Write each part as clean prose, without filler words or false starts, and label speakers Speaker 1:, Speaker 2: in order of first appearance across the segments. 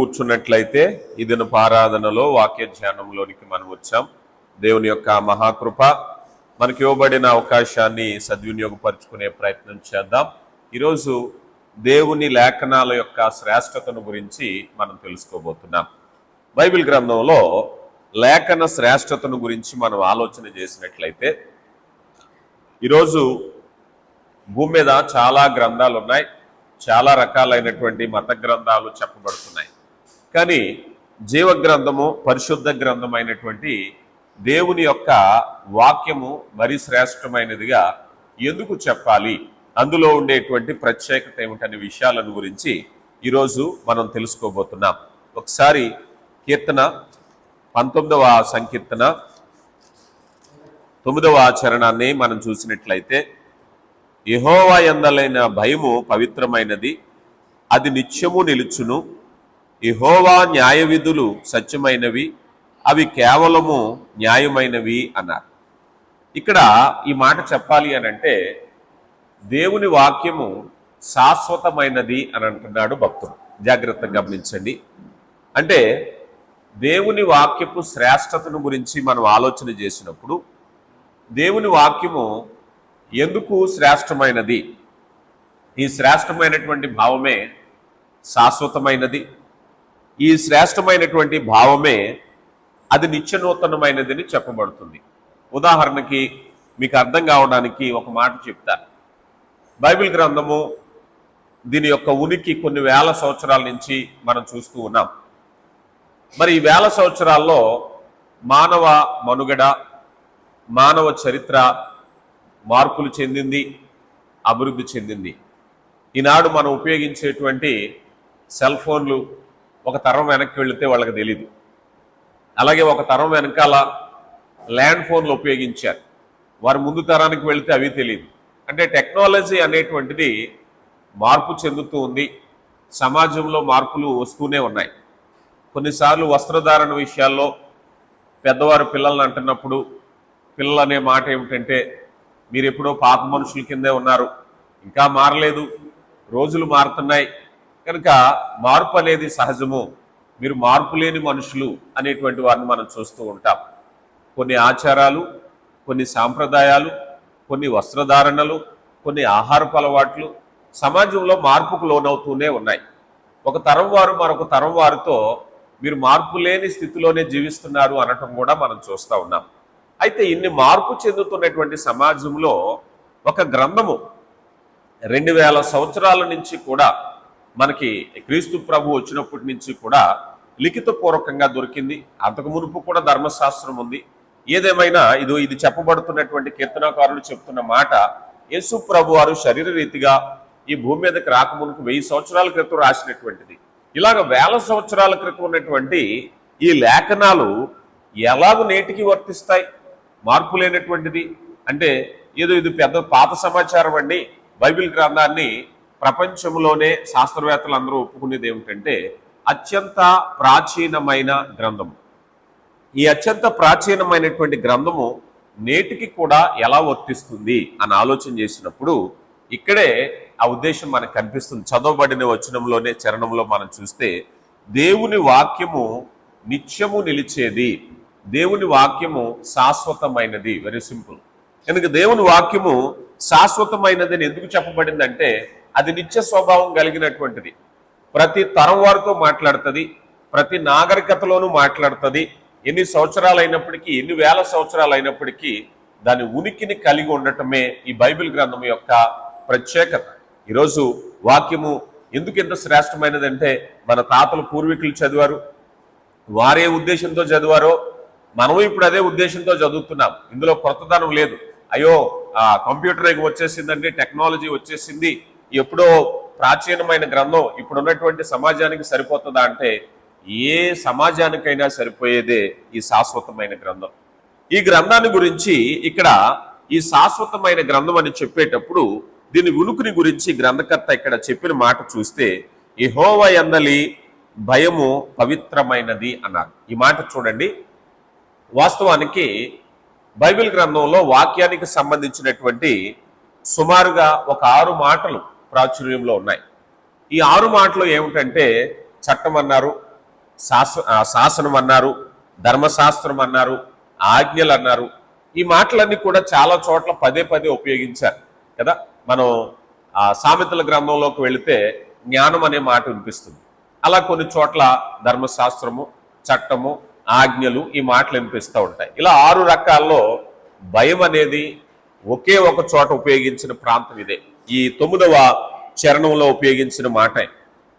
Speaker 1: కూర్చున్నట్లయితే ఈ దిన ఆరాధనలో వాక్య ధ్యానంలోనికి మనం వచ్చాం. దేవుని యొక్క మహాకృప మనకి ఇవ్వబడిన అవకాశాన్ని సద్వినియోగపరుచుకునే ప్రయత్నం చేద్దాం. ఈరోజు దేవుని లేఖనాల యొక్క శ్రేష్టతను గురించి మనం తెలుసుకోబోతున్నాం. బైబిల్ గ్రంథంలో లేఖన శ్రేష్టతను గురించి మనం ఆలోచన చేసినట్లయితే ఈరోజు భూమి మీద చాలా గ్రంథాలు ఉన్నాయి, చాలా రకాలైనటువంటి మత గ్రంథాలు చెప్పబడుతున్నాయి. కానీ జీవ గ్రంథము, పరిశుద్ధ గ్రంథమైనటువంటి దేవుని యొక్క వాక్యము మరి శ్రేష్టమైనదిగా ఎందుకు చెప్పాలి, అందులో ఉండేటువంటి ప్రత్యేకత ఏమిటనే విషయాలను గురించి ఈరోజు మనం తెలుసుకోబోతున్నాం. ఒకసారి కీర్తన 19వ సంకీర్తన 9వ చరణాన్ని మనం చూసినట్లయితే, యెహోవా యందలైన భయము పవిత్రమైనది, అది నిత్యము నిలుచును. యెహోవా న్యాయ విధులు సత్యమైనవి, అవి కేవలము న్యాయమైనవి అన్నారు. ఇక్కడ ఈ మాట చెప్పాలి అని అంటే దేవుని వాక్యము శాశ్వతమైనది అని అంటున్నాడు భక్తుడు. జాగ్రత్తగా గమనించండి. అంటే దేవుని వాక్యపు శ్రేష్టతను గురించి మనం ఆలోచన చేసినప్పుడు దేవుని వాక్యము ఎందుకు శ్రేష్టమైనది, ఈ శ్రేష్టమైనటువంటి భావమే శాశ్వతమైనది, ఈ శ్రేష్టమైనటువంటి భావమే అది నిత్యనూతనమైనది అని చెప్పబడుతుంది. ఉదాహరణకి మీకు అర్థం కావడానికి ఒక మాట చెప్తాను. బైబిల్ గ్రంథము దీని యొక్క ఉనికి కొన్ని వేల సంవత్సరాల నుంచి మనం చూస్తూ ఉన్నాం. మరి ఈ వేల సంవత్సరాల్లో మానవ మనుగడ, మానవ చరిత్ర మార్పులు చెందింది, అభివృద్ధి చెందింది. ఈనాడు మనం ఉపయోగించేటువంటి సెల్ ఫోన్లు ఒక తరం వెనక్కి వెళితే వాళ్ళకి తెలియదు. అలాగే ఒక తరం వెనకాల ల్యాండ్ ఫోన్లు ఉపయోగించారు, వారి ముందు తరానికి వెళితే అవి తెలియదు. అంటే టెక్నాలజీ అనేటువంటిది మార్పు చెందుతూ ఉంది, సమాజంలో మార్పులు వస్తూనే ఉన్నాయి. కొన్నిసార్లు వస్త్రధారణ విషయాల్లో పెద్దవారు పిల్లల్ని అంటున్నప్పుడు పిల్లలు అనే మాట ఏమిటంటే, మీరు ఎప్పుడో పాత మనుషుల కిందే ఉన్నారు, ఇంకా మారలేదు, రోజులు మారుతున్నాయి కనుక మార్పు అనేది సహజము, మీరు మార్పు లేని మనుషులు అనేటువంటి వారిని మనం చూస్తూ ఉంటాం. కొన్ని ఆచారాలు, కొన్ని సాంప్రదాయాలు, కొన్ని వస్త్రధారణలు, కొన్ని ఆహారపు అలవాట్లు సమాజంలో మార్పుకు లోనవుతూనే ఉన్నాయి. ఒక తరం వారు మరొక తరం వారితో మీరు మార్పు లేని స్థితిలోనే జీవిస్తున్నారు అనటం కూడా మనం చూస్తూ ఉన్నాం. అయితే ఇన్ని మార్పు చెందుతున్నటువంటి సమాజంలో ఒక గ్రంథము 2000 సంవత్సరాల నుంచి కూడా మనకి క్రీస్తు ప్రభు వచ్చినప్పటి నుంచి కూడా లిఖితపూర్వకంగా దొరికింది. అంతకు మునుపు కూడా ధర్మశాస్త్రం ఉంది. ఏదేమైనా ఇది చెప్పబడుతున్నటువంటి కీర్తనకారులు చెప్తున్న మాట, యేసు ప్రభు వారు శరీర రీతిగా ఈ భూమి మీదకి రాకమునుపు 1000 సంవత్సరాల క్రితం రాసినటువంటిది. ఇలాగ 1000 సంవత్సరాల క్రితం ఉన్నటువంటి ఈ లేఖనాలు ఎలాగూ నేటికి వర్తిస్తాయి? మార్పు లేనటువంటిది అంటే ఇది పెద్ద పాత సమాచారం అండి. బైబిల్ గ్రంథాన్ని ప్రపంచంలోనే శాస్త్రవేత్తలు అందరూ ఒప్పుకునేది ఏమిటంటే అత్యంత ప్రాచీనమైన గ్రంథము. ఈ అత్యంత ప్రాచీనమైనటువంటి గ్రంథము నేటికి కూడా ఎలా వర్తిస్తుంది అని ఆలోచన చేసినప్పుడు ఇక్కడే ఆ ఉద్దేశం మనకు కనిపిస్తుంది. చదవబడిన వచనంలోనే చరణంలో మనం చూస్తే, దేవుని వాక్యము నిత్యము నిలిచేది, దేవుని వాక్యము శాశ్వతమైనది. Very simple. కనుక దేవుని వాక్యము శాశ్వతమైనది అని ఎందుకు చెప్పబడిందంటే అది నిత్య స్వభావం కలిగినటువంటిది. ప్రతి తరం వారితో మాట్లాడుతుంది, ప్రతి నాగరికతలోనూ మాట్లాడుతుంది. ఎన్ని సంవత్సరాలు అయినప్పటికీ, ఎన్ని వేల సంవత్సరాలు అయినప్పటికీ దాని ఉనికిని కలిగి ఉండటమే ఈ బైబిల్ గ్రంథం యొక్క ప్రత్యేకత. ఈరోజు వాక్యము ఎందుకు ఎంత శ్రేష్టమైనదంటే మన తాతలు పూర్వీకులు చదివారు, వారే ఉద్దేశంతో చదివారో మనం ఇప్పుడు అదే ఉద్దేశంతో చదువుతున్నాం. ఇందులో కొత్తదనం లేదు. అయ్యో కంప్యూటర్ వచ్చేసిందండి, టెక్నాలజీ వచ్చేసింది, ఎప్పుడో ప్రాచీనమైన గ్రంథం ఇప్పుడున్నటువంటి సమాజానికి సరిపోతుందా అంటే ఏ సమాజానికైనా సరిపోయేదే ఈ శాశ్వతమైన గ్రంథం. ఈ గ్రంథాన్ని గురించి ఇక్కడ ఈ శాశ్వతమైన గ్రంథం అని చెప్పేటప్పుడు దీని ఉనికిని గురించి గ్రంథకర్త ఇక్కడ చెప్పిన మాట చూస్తే, యెహోవా యందలి భయము పవిత్రమైనది అన్నారు. ఈ మాట చూడండి. వాస్తవానికి బైబిల్ గ్రంథంలో వాక్యానికి సంబంధించినటువంటి సుమారుగా ఒక 6 మాటలు ప్రాచుర్యంలో ఉన్నాయి. ఈ 6 మాటలు ఏమిటంటే చట్టం అన్నారు, శాసనం అన్నారు, ధర్మశాస్త్రం అన్నారు, ఆజ్ఞలు అన్నారు. ఈ మాటలన్నీ కూడా చాలా చోట్ల పదే పదే ఉపయోగించారు కదా. మనం సామెతల గ్రంథంలోకి వెళితే జ్ఞానం అనే మాట వినిపిస్తుంది. అలా కొన్ని చోట్ల ధర్మశాస్త్రము, చట్టము, ఆజ్ఞలు ఈ మాటలు వినిపిస్తూ ఉంటాయి. ఇలా 6 రకాల్లో భయం అనేది ఒకే ఒక చోట ఉపయోగించిన ప్రాంతం ఇదే. ఈ 9వ చరణంలో ఉపయోగించిన మాట.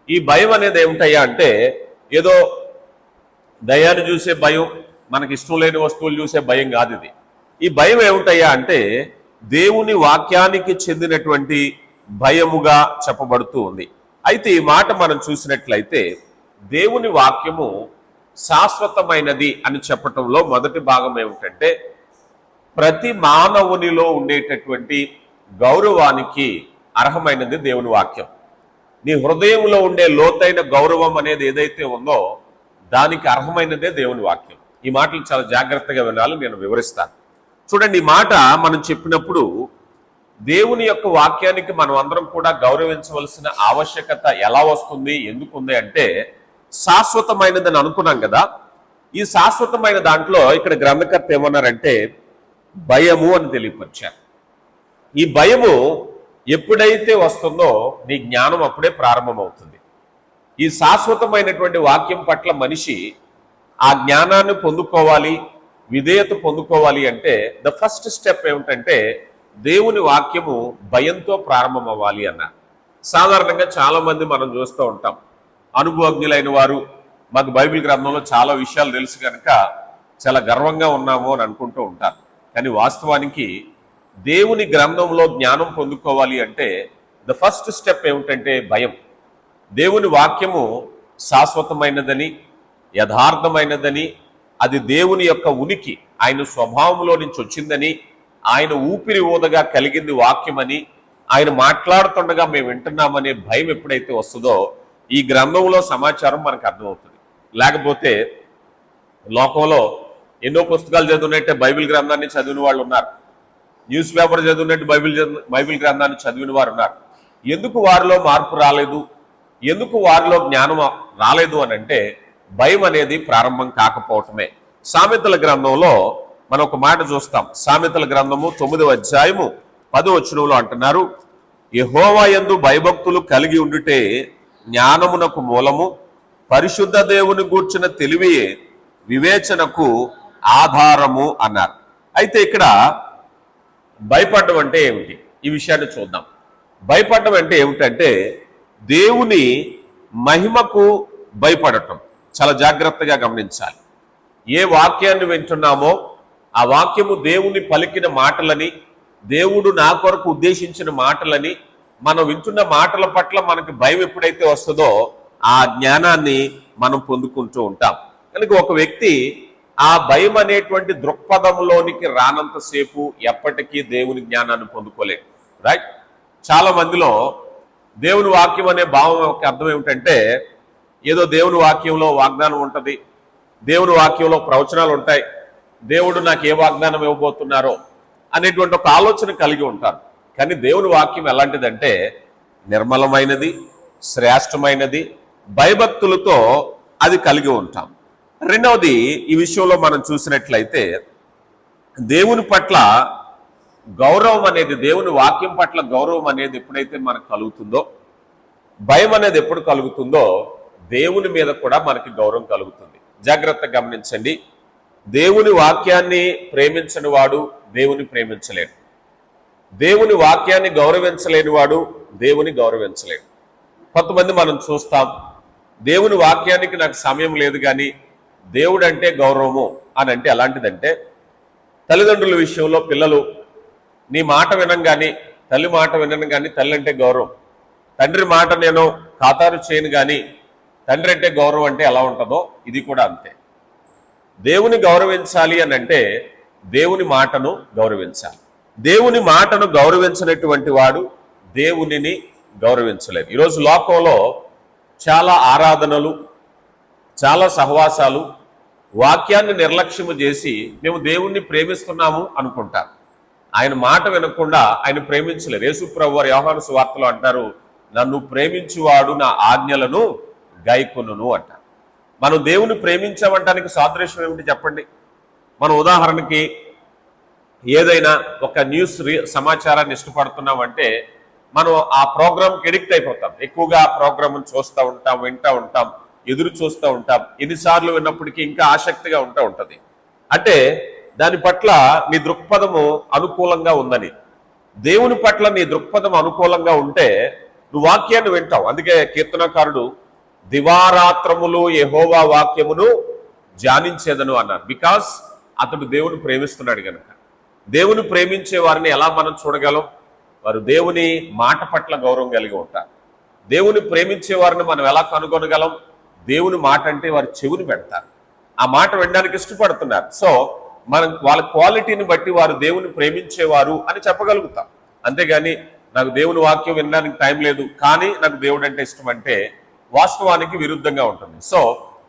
Speaker 1: ఈ భయం అనేది ఏమిటయ్యా అంటే ఏదో దయాన్ని చూసే భయం, మనకి ఇష్టం లేని వస్తువులు చూసే భయం కాదు ఇది. ఈ భయం ఏమిటయ్యా అంటే దేవుని వాక్యానికి చెందినటువంటి భయముగా చెప్పబడుతూ ఉంది. అయితే ఈ మాట మనం చూసినట్లయితే దేవుని వాక్యము శాశ్వతమైనది అని చెప్పటంలో మొదటి భాగం ఏమిటంటే ప్రతి మానవునిలో ఉండేటటువంటి గౌరవానికి అర్హమైనది దేవుని వాక్యం. నీ హృదయంలో ఉండే లోతైన గౌరవం అనేది ఏదైతే ఉందో దానికి అర్హమైనదే దేవుని వాక్యం. ఈ మాటలు చాలా జాగ్రత్తగా వినాలి, నేను వివరిస్తాను. చూడండి, ఈ మాట మనం చెప్పినప్పుడు దేవుని యొక్క వాక్యానికి మనం అందరం కూడా గౌరవించవలసిన ఆవశ్యకత ఎలా వస్తుంది, ఎందుకు ఉంది అంటే శాశ్వతమైనదని అనుకున్నాం కదా. ఈ శాశ్వతమైన దాంట్లో ఇక్కడ గ్రంథకర్త ఏమన్నారంటే భయము అని తెలియపరిచారు. ఈ భయము ఎప్పుడైతే వస్తుందో నీ జ్ఞానం అప్పుడే ప్రారంభమవుతుంది. ఈ శాశ్వతమైనటువంటి వాక్యం పట్ల మనిషి ఆ జ్ఞానాన్ని పొందుకోవాలి, విధేయత పొందుకోవాలి అంటే ద ఫస్ట్ స్టెప్ ఏమిటంటే దేవుని వాక్యము భయంతో ప్రారంభం అవ్వాలి అన్నారు. సాధారణంగా చాలా మంది మనం చూస్తూ ఉంటాం, అనుభవజ్ఞులైన వారు మాకు బైబిల్ గ్రంథంలో చాలా విషయాలు తెలుసు కనుక చాలా గర్వంగా ఉన్నాము అని అనుకుంటూ ఉంటారు. కానీ వాస్తవానికి దేవుని గ్రంథంలో జ్ఞానం పొందుకోవాలి అంటే ద ఫస్ట్ స్టెప్ ఏమిటంటే భయం. దేవుని వాక్యము శాశ్వతమైనదని, యథార్థమైనదని, అది దేవుని యొక్క ఉనికి, ఆయన స్వభావంలో నుంచి వచ్చిందని, ఆయన ఊపిరి ఊదగా కలిగింది వాక్యమని, ఆయన మాట్లాడుతుండగా మేము వింటున్నామనే భయం ఎప్పుడైతే వస్తుందో ఈ గ్రంథంలో సమాచారం మనకు అర్థమవుతుంది. లేకపోతే లోకంలో ఎన్నో పుస్తకాలు చదివినట్టే బైబిల్ గ్రంథాన్ని చదివిన వాళ్ళు ఉన్నారు, న్యూస్ పేపర్ చదివినట్టు బైబిల్ గ్రంథాన్ని చదివిన వారు ఉన్నారు. ఎందుకు వారిలో మార్పు రాలేదు, ఎందుకు వారిలో జ్ఞానం రాలేదు అని అంటే భయం అనేది ప్రారంభం కాకపోవటమే. సామెతల గ్రంథంలో మనం ఒక మాట చూస్తాం. సామెతల గ్రంథము 9వ అధ్యాయము 10వ వచనంలో అంటున్నారు, యెహోవా యందు భయభక్తులు కలిగి ఉండుటే జ్ఞానమునకు మూలము, పరిశుద్ధ దేవుని గూర్చిన తెలివియే వివేచనకు ఆధారము అన్నారు. అయితే ఇక్కడ భయపడడం అంటే ఏమిటి, ఈ విషయాన్ని చూద్దాం. భయపడడం అంటే ఏమిటంటే దేవుని మహిమకు భయపడటం. చాలా జాగ్రత్తగా గమనించాలి. ఏ వాక్యాన్ని వింటున్నామో ఆ వాక్యము దేవుని పలికిన మాటలని, దేవుడు నా కొరకు ఉద్దేశించిన మాటలని, మనం వింటున్న మాటల పట్ల మనకు భయం ఎప్పుడైతే వస్తుందో ఆ జ్ఞానాన్ని మనం పొందుకుంటూ ఉంటాం. కనుక ఒక వ్యక్తి ఆ భయం అనేటువంటి దృక్పథంలోనికి రానంతసేపు ఎప్పటికీ దేవుని జ్ఞానాన్ని పొందుకోలేడు. రైట్? చాలా మందిలో దేవుని వాక్యం అనే భావం యొక్క అర్థం ఏమిటంటే ఏదో దేవుని వాక్యంలో వాగ్దానం ఉంటుంది, దేవుని వాక్యంలో ప్రవచనాలు ఉంటాయి, దేవుడు నాకు ఏ వాగ్దానం ఇవ్వబోతున్నారో అనేటువంటి ఒక ఆలోచన కలిగి ఉంటారు. కానీ దేవుని వాక్యం ఎలాంటిదంటే నిర్మలమైనది, శ్రేష్టమైనది, భయభక్తులతో అది కలిగి ఉంటాం. రెండవది, ఈ విషయంలో మనం చూసినట్లయితే దేవుని పట్ల గౌరవం అనేది, దేవుని వాక్యం పట్ల గౌరవం అనేది ఎప్పుడైతే మనకు కలుగుతుందో, భయం అనేది ఎప్పుడు కలుగుతుందో దేవుని మీద కూడా మనకి గౌరవం కలుగుతుంది. జాగ్రత్త గమనించండి, దేవుని వాక్యాన్ని ప్రేమించని వాడు దేవుని ప్రేమించలేడు, దేవుని వాక్యాన్ని గౌరవించలేని వాడు దేవుని గౌరవించలేడు. కొంతమంది మనం చూస్తాం, దేవుని వాక్యానికి నాకు సమయం లేదు కానీ దేవుడు అంటే గౌరవము అని అంటే ఎలాంటిదంటే తల్లిదండ్రుల విషయంలో పిల్లలు నీ మాట వినం కానీ, తల్లి మాట వినను కానీ తల్లి అంటే గౌరవం, తండ్రి మాట నేను ఖాతారు చేయను కానీ తండ్రి అంటే గౌరవం అంటే ఎలా ఉంటుందో ఇది కూడా అంతే. దేవుని గౌరవించాలి అని అంటే దేవుని మాటను గౌరవించాలి. దేవుని మాటను గౌరవించినటువంటి వాడు దేవునిని గౌరవించలేదు. ఈరోజు లోకంలో చాలా ఆరాధనలు, చాలా సహవాసాలు వాక్యాన్ని నిర్లక్ష్యము చేసి మేము దేవుణ్ణి ప్రేమిస్తున్నాము అనుకుంటారు. ఆయన మాట వినకుండా ఆయన ప్రేమించలేరు. యేసు ప్రభువు వారు యోహాను సువార్తలో అంటారు, నన్ను ప్రేమించువాడు నా ఆజ్ఞలను గైకొనును అంటారు. మనం దేవుని ప్రేమించామంటానికి సాదృశ్యం ఏమిటి చెప్పండి. మనం ఉదాహరణకి ఏదైనా ఒక న్యూస్ సమాచారాన్ని ఇష్టపడుతున్నామంటే మనం ఆ ప్రోగ్రామ్కి ఎడిక్ట్ అయిపోతాం. ఎక్కువగా ఆ ప్రోగ్రామ్ని చూస్తూ ఉంటాం, వింటూ ఉంటాం, ఎదురు చూస్తూ ఉంటాం. ఎన్నిసార్లు విన్నప్పటికీ ఇంకా ఆసక్తిగా ఉంటుంది. అంటే దాని పట్ల నీ దృక్పథము అనుకూలంగా ఉందని. దేవుని పట్ల నీ దృక్పథం అనుకూలంగా ఉంటే నువ్వు వాక్యాన్ని వింటావు. అందుకే కీర్తనకారుడు దివారాత్రములు యెహోవా వాక్యమును ధ్యానించేదను అన్నారు. బికాస్ అతడు దేవుని ప్రేమిస్తున్నాడు కనుక. దేవుని ప్రేమించే వారిని ఎలా మనం చూడగలం? వారు దేవుని మాట పట్ల గౌరవం కలిగి ఉంటారు. దేవుని ప్రేమించే వారిని మనం ఎలా కనుగొనగలం? దేవుని మాట అంటే వారు చెవుని పెడతారు, ఆ మాట వినడానికి ఇష్టపడుతున్నారు. సో మనం వాళ్ళ క్వాలిటీని బట్టి వారు దేవుని ప్రేమించేవారు అని చెప్పగలుగుతాం. అంతేగాని నాకు దేవుని వాక్యం వినడానికి టైం లేదు కానీ నాకు దేవుడు అంటే ఇష్టం అంటే వాస్తవానికి విరుద్ధంగా ఉంటుంది. సో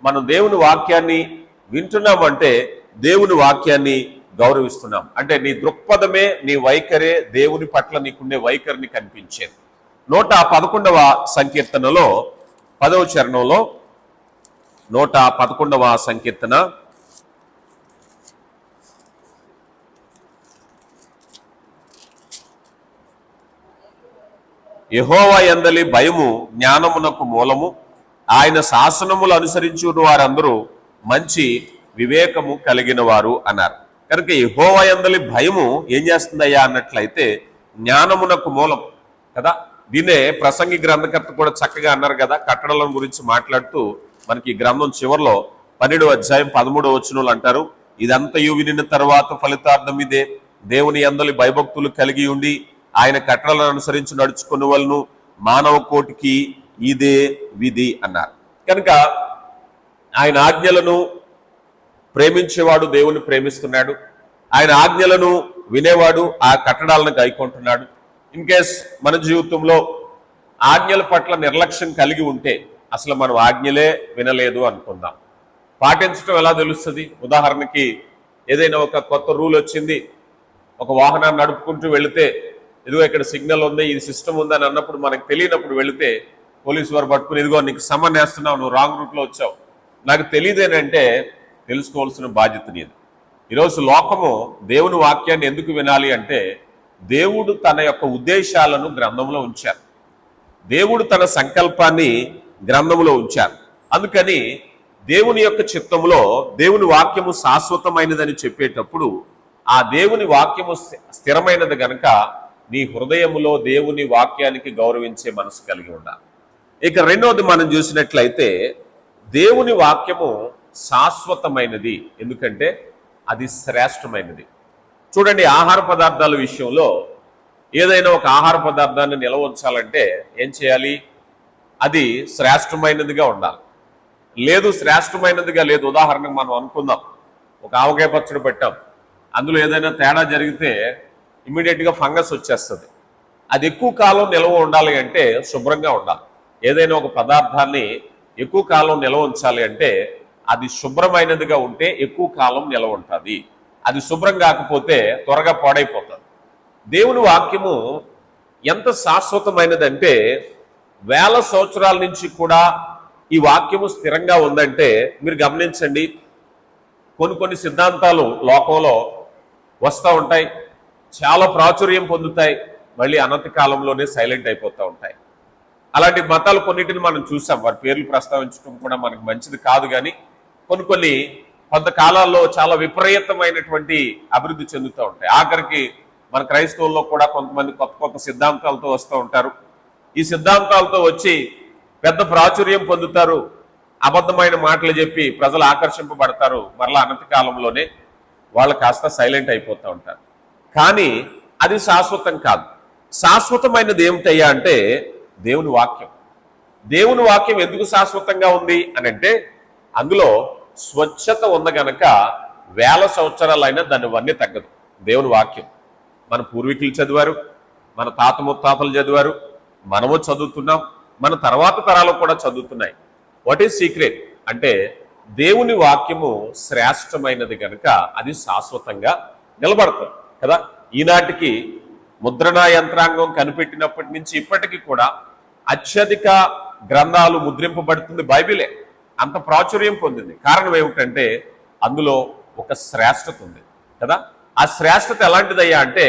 Speaker 1: మనం దేవుని వాక్యాన్ని వింటున్నామంటే దేవుని వాక్యాన్ని గౌరవిస్తున్నాం. అంటే నీ దృక్పథమే, నీ వైఖరే దేవుని పట్ల నీకుండే వైఖరిని కనిపించేది. 111వ సంకీర్తనలో 10వ చరణంలో 111వ సంకీర్తన యెహోవా యందలి భయము జ్ఞానమునకు మూలము, ఆయన శాసనములు అనుసరించున్న వారందరూ మంచి వివేకము కలిగిన వారు అన్నారు. కనుక యెహోవా యందలి భయము ఏం చేస్తుందయ్యా అన్నట్లయితే జ్ఞానమునకు మూలం కదా. దీన్నే ప్రసంగి గ్రంథకర్త కూడా చక్కగా అన్నారు కదా. కట్టడల గురించి మాట్లాడుతూ మనకి ఈ గ్రంథం చివరిలో 12వ అధ్యాయం 13వ వచనంలో అంటారు, ఇదంతయు వినిన తర్వాత ఫలితార్థం ఇదే, దేవుని యందలి భయభక్తులు కలిగి ఉండి ఆయన కట్టడలను అనుసరించి నడుచుకున్న వాళ్ళను మానవ కోటికి ఇదే విధి అన్నారు. కనుక ఆయన ఆజ్ఞలను ప్రేమించేవాడు దేవుని ప్రేమిస్తున్నాడు, ఆయన ఆజ్ఞలను వినేవాడు ఆ కట్టడాలను గైకొంటున్నాడు. ఇన్ కేస్ మన జీవితంలో ఆజ్ఞల పట్ల నిర్లక్ష్యం కలిగి ఉంటే అసలు మనం ఆజ్ఞలే వినలేదు అనుకుందాం. పాటించడం ఎలా తెలుస్తుంది? ఉదాహరణకి ఏదైనా ఒక కొత్త రూల్ వచ్చింది, ఒక వాహనాన్ని నడుపుకుంటూ వెళితే ఇదిగో ఇక్కడ సిగ్నల్ ఉంది, ఇది సిస్టమ్ ఉంది అని అన్నప్పుడు మనకు తెలియనప్పుడు వెళితే పోలీసు వారు పట్టుకుని ఇదిగో నీకు సమన్ వేస్తున్నావు, నువ్వు రాంగ్ రూట్లో వచ్చావు, నాకు తెలియదేనంటే తెలుసుకోవాల్సిన బాధ్యత నీది. ఈరోజు లోకము దేవుని వాక్యాన్ని ఎందుకు వినాలి అంటే దేవుడు తన యొక్క ఉద్దేశాలను గ్రంథంలో ఉంచారు, దేవుడు తన సంకల్పాన్ని గ్రంథంలో ఉంచారు. అందుకని దేవుని యొక్క చిత్తంలో దేవుని వాక్యము శాశ్వతమైనదని చెప్పేటప్పుడు ఆ దేవుని వాక్యము స్థిరమైనది గనక నీ హృదయములో దేవుని వాక్యానికి గౌరవించే మనసు కలిగి ఉండాలి. ఇక రెండవది మనం చూసినట్లయితే దేవుని వాక్యము శాశ్వతమైనది, ఎందుకంటే అది శ్రేష్టమైనది. చూడండి, ఆహార పదార్థాల విషయంలో ఏదైనా ఒక ఆహార పదార్థాన్ని నిల్వ ఉంచాలంటే ఏం చేయాలి? అది శ్రేష్టమైనదిగా ఉండాలి. లేదు శ్రేష్టమైనదిగా లేదు. ఉదాహరణకు మనం అనుకుందాం, ఒక ఆవకాయ పచ్చడి పెట్టాం, అందులో ఏదైనా తేడా జరిగితే ఇమ్మీడియట్గా ఫంగస్ వచ్చేస్తుంది. అది ఎక్కువ కాలం నిల్వ ఉండాలి అంటే శుభ్రంగా ఉండాలి. ఏదైనా ఒక పదార్థాన్ని ఎక్కువ కాలం నిల్వ ఉంచాలి అంటే అది శుభ్రమైనదిగా ఉంటే ఎక్కువ కాలం నిల్వ ఉంటుంది. అది శుభ్రం కాకపోతే త్వరగా పాడైపోతుంది. దేవుని వాక్యము ఎంత శాశ్వతమైనదంటే వేల సంవత్సరాల నుంచి కూడా ఈ వాక్యము స్థిరంగా ఉందంటే మీరు గమనించండి. కొన్ని సిద్ధాంతాలు లోకంలో వస్తూ ఉంటాయి, చాలా ప్రాచుర్యం పొందుతాయి, మళ్ళీ అనతి కాలంలోనే సైలెంట్ అయిపోతూ ఉంటాయి. అలాంటి మతాలు కొన్నిటిని మనం చూసాం, వారి పేర్లు ప్రస్తావించడం కూడా మనకు మంచిది కాదు. కానీ కొంతకాలాల్లో చాలా విపరీతమైనటువంటి అభివృద్ధి చెందుతూ ఉంటాయి. ఆఖరికి మన క్రైస్తవుల్లో కూడా కొంతమంది కొత్త సిద్ధాంతాలతో వస్తూ ఉంటారు. ఈ సిద్ధాంతాలతో వచ్చి పెద్ద ప్రాచుర్యం పొందుతారు, అబద్ధమైన మాటలు చెప్పి ప్రజలు ఆకర్షింపబడతారు, మరలా అనతి కాలంలోనే వాళ్ళు కాస్త సైలెంట్ అయిపోతూ ఉంటారు. కానీ అది శాశ్వతం కాదు. శాశ్వతమైనది ఏమిటయ్యా అంటే దేవుని వాక్యం. దేవుని వాక్యం ఎందుకు శాశ్వతంగా ఉంది అని అంటే అందులో స్వచ్ఛత ఉన్న గనక వేల సంవత్సరాలైనా దాని వన్నీ తగ్గదు. దేవుని వాక్యం మన పూర్వీకులు చదివారు, మన తాత ముత్తాతలు చదివారు, మనము చదువుతున్నాం, మన తర్వాత తరాలు కూడా చదువుతున్నాయి. వాట్ ఈజ్ సీక్రెట్ అంటే దేవుని వాక్యము శ్రేష్టమైనది కనుక అది శాశ్వతంగా నిలబడుతుంది కదా. ఈనాటికి ముద్రణా యంత్రాంగం కనిపెట్టినప్పటి నుంచి ఇప్పటికీ కూడా అత్యధిక గ్రంథాలు ముద్రింపబడుతుంది బైబిలే. అంత ప్రాచుర్యం పొందింది. కారణం ఏమిటంటే అందులో ఒక శ్రేష్టత ఉంది కదా. ఆ శ్రేష్టత ఎలాంటిదయ్యా అంటే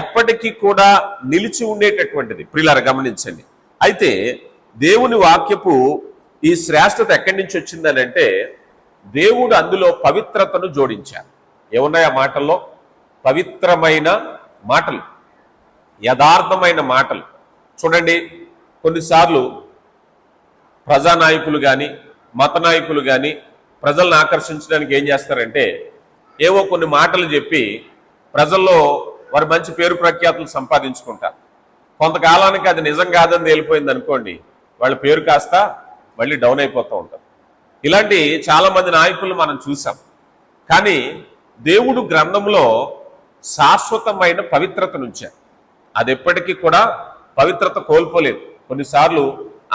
Speaker 1: ఎప్పటికీ కూడా నిలిచి ఉండేటటువంటిది. ప్రియులారా గమనించండి. అయితే దేవుని వాక్యపు ఈ శ్రేష్టత ఎక్కడి నుంచి వచ్చిందని అంటే దేవుడు అందులో పవిత్రతను జోడించారు. ఏమున్నాయి ఆ మాటల్లో? పవిత్రమైన మాటలు, యథార్థమైన మాటలు. చూడండి, కొన్నిసార్లు ప్రజానాయకులు కానీ మత నాయకులు కానీ ప్రజలను ఆకర్షించడానికి ఏం చేస్తారంటే ఏవో కొన్ని మాటలు చెప్పి ప్రజల్లో వారు మంచి పేరు ప్రఖ్యాతులు సంపాదించుకుంటారు. కొంతకాలానికి అది నిజం కాదని తేలిపోయింది అనుకోండి, వాళ్ళ పేరు కాస్త మళ్ళీ డౌన్ అయిపోతూ ఉంటారు. ఇలాంటి చాలా మంది నాయకులు మనం చూసాం. కానీ దేవుడు గ్రంథంలో శాశ్వతమైన పవిత్రతను ఉంచారు. అది ఎప్పటికీ కూడా పవిత్రత కోల్పోలేదు. కొన్నిసార్లు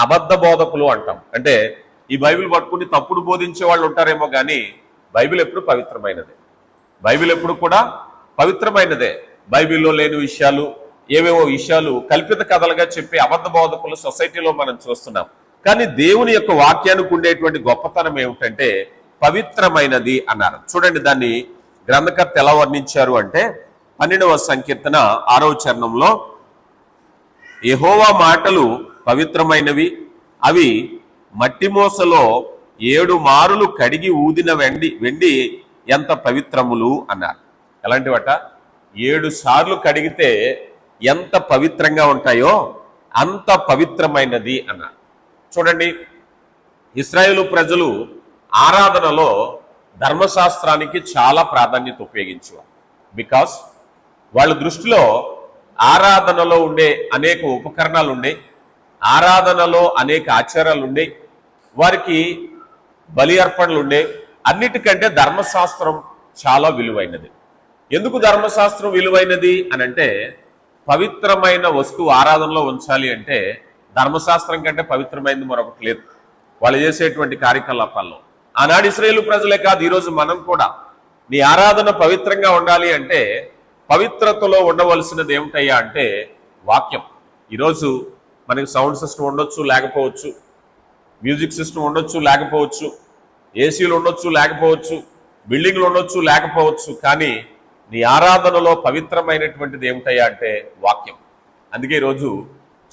Speaker 1: అబద్ధ బోధకులు అంటాం. అంటే ఈ బైబిల్ పట్టుకుని తప్పుడు బోధించే వాళ్ళు ఉంటారేమో కానీ బైబిల్ ఎప్పుడు పవిత్రమైనదే. బైబిల్ ఎప్పుడు కూడా పవిత్రమైనదే. బైబిల్లో లేని విషయాలు, ఏవేవో విషయాలు కల్పిత కథలుగా చెప్పి అబద్ధ బోధకులు సొసైటీలో మనం చూస్తున్నాం. కానీ దేవుని యొక్క వాక్యానికి ఉండేటువంటి గొప్పతనం ఏమిటంటే పవిత్రమైనది అన్నారు. చూడండి, దాన్ని గ్రంథకర్త ఎలా వర్ణించారు అంటే 12వ సంకీర్తన 6వ చరణంలో, యెహోవా మాటలు పవిత్రమైనవి, అవి మట్టి మోసలో 7 మారులు కడిగి ఊదిన వెండి ఎంత పవిత్రములు అన్నారు. ఎలాంటివట? 7 సార్లు కడిగితే ఎంత పవిత్రంగా ఉంటాయో అంత పవిత్రమైనది అన్నారు. చూడండి, ఇశ్రాయేలు ప్రజలు ఆరాధనలో ధర్మశాస్త్రానికి చాలా ప్రాధాన్యత ఉపయోగించేవారు. బికాస్ వాళ్ళ దృష్టిలో ఆరాధనలో ఉండే అనేక ఉపకరణాలు ఉండే, ఆరాధనలో అనేక ఆచారాలు ఉండే, వారికి బలి అర్పణలు ఉండే. అన్నిటికంటే ధర్మశాస్త్రం చాలా విలువైనది. ఎందుకు ధర్మశాస్త్రం విలువైనది అని అంటే పవిత్రమైన వస్తువు ఆరాధనలో ఉంచాలి అంటే ధర్మశాస్త్రం కంటే పవిత్రమైనది మరొకటి లేదు వాళ్ళు చేసేటువంటి కార్యకలాపాల్లో. ఆనాడు ఇశ్రాయేలు ప్రజలే కాదు, ఈరోజు మనం కూడా నీ ఆరాధన పవిత్రంగా ఉండాలి అంటే పవిత్రతలో ఉండవలసినది ఏమిటయ్యా అంటే వాక్యం. ఈరోజు మనకి సౌండ్ సిస్టమ్ ఉండొచ్చు, లేకపోవచ్చు, మ్యూజిక్ సిస్టమ్ ఉండొచ్చు, లేకపోవచ్చు, ఏసీలు ఉండొచ్చు, లేకపోవచ్చు, బిల్డింగ్లు ఉండొచ్చు, లేకపోవచ్చు, కానీ నీ ఆరాధనలో పవిత్రమైనటువంటిది ఏమిటయ్యా అంటే వాక్యం. అందుకే ఈరోజు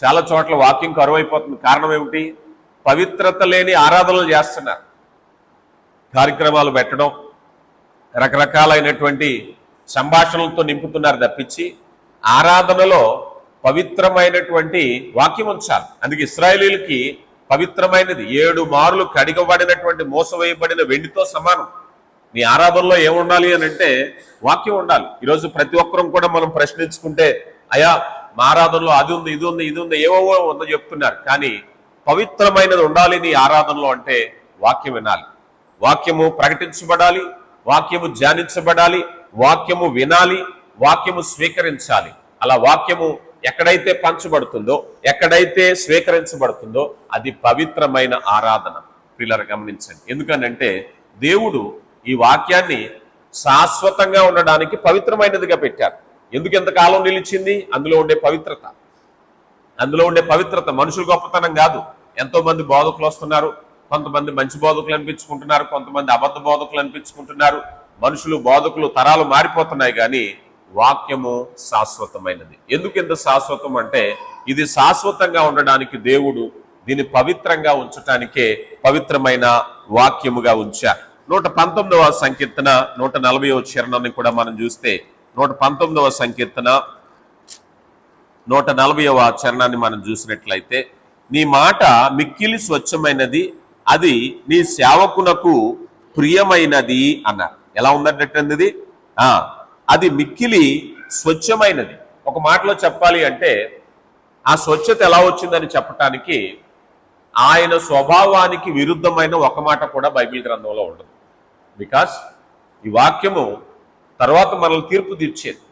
Speaker 1: చాలా చోట్ల వాక్యం కరువైపోతుంది. కారణం ఏమిటి? పవిత్రత లేని ఆరాధనలు చేస్తున్నారు. కార్యక్రమాలు పెట్టడం, రకరకాలైనటువంటి సంభాషణలతో నింపుతున్నారు తప్పించి ఆరాధనలో పవిత్రమైనటువంటి వాక్యం ఉంచాలి. అందుకే ఇశ్రాయేలీయులకి పవిత్రమైనది 7 మారులు కడిగబడినటువంటి మోసవేయబడిన వెండితో సమానం. నీ ఆరాధనలో ఏముండాలి అని అంటే వాక్యం ఉండాలి. ఈరోజు ప్రతి ఒక్కరం కూడా మనం ప్రశ్నించుకుంటే అయ్యా మా ఆరాధనలో అది ఉంది, ఇది ఉంది, ఇది ఉంది, ఏవో ఉందో చెప్తున్నారు. కానీ పవిత్రమైనది ఉండాలి నీ ఆరాధనలో అంటే వాక్యం వినాలి, వాక్యము ప్రకటించబడాలి, వాక్యము ధ్యానించబడాలి, వాక్యము వినాలి, వాక్యము స్వీకరించాలి. అలా వాక్యము ఎక్కడైతే పంచబడుతుందో, ఎక్కడైతే స్వీకరించబడుతుందో అది పవిత్రమైన ఆరాధన. పిల్లలు గమనించండి. ఎందుకనంటే దేవుడు ఈ వాక్యాన్ని శాశ్వతంగా ఉండడానికి పవిత్రమైనదిగా పెట్టారు. ఎందుకు ఎంతకాలం నిలిచింది? అందులో ఉండే పవిత్రత. అందులో ఉండే పవిత్రత మనుషుల గొప్పతనం కాదు. ఎంతో మంది బోధకులు వస్తున్నారు, కొంతమంది మంచి బోధకులు అనిపించుకుంటున్నారు, కొంతమంది అబద్ధ బోధకులు అనిపించుకుంటున్నారు. మనుషులు బోధకులు తరాలు మారిపోతున్నాయి, కానీ వాక్యము శాశ్వతమైనది. ఎందుకు ఇంత శాశ్వతం అంటే ఇది శాశ్వతంగా ఉండడానికి దేవుడు దీన్ని పవిత్రంగా ఉంచటానికే పవిత్రమైన వాక్యముగా ఉంచారు. 119వ సంకీర్తన 140వ చరణాన్ని కూడా మనం చూస్తే 119వ సంకీర్తన 140వ చరణాన్ని మనం చూసినట్లయితే, నీ మాట మిక్కిలి స్వచ్ఛమైనది, అది నీ సేవకునకు ప్రియమైనది అన్నారు. ఎలా ఉందంటే అది మిక్కిలి స్వచ్ఛమైనది. ఒక మాటలో చెప్పాలి అంటే ఆ స్వచ్ఛత ఎలా వచ్చిందని చెప్పటానికి ఆయన స్వభావానికి విరుద్ధమైన ఒక మాట కూడా బైబిల్ గ్రంథంలో ఉండదు. బికాస్ ఈ వాక్యము తర్వాత మనల్ని తీర్పు తీర్చేది.